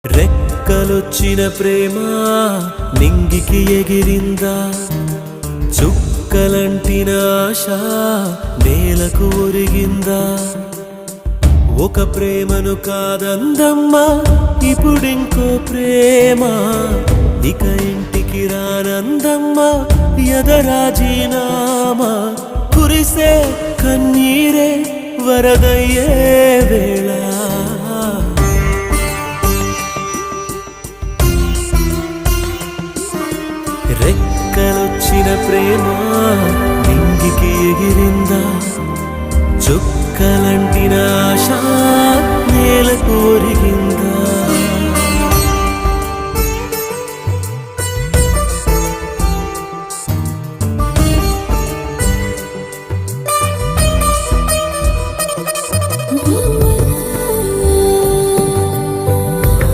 రెక్కలొచ్చిన ప్రేమ నింగికి ఎగిరిందా, చుక్కలంటిన ఆశ నేలకు ఒరిగిందా. ఒక ప్రేమను కాదందమ్మా ఇప్పుడింకో ప్రేమ, ఇక ఇంటికి రానందమ్మా ఎదరాజీనామా. కురిసే కన్నీరే వరదయ్యే వేళ, రెక్కలొచ్చిన ప్రేమ నింగికి ఎగిరిందా, చుక్కలంటిన ఆశ నేలకు ఒరిగిందా.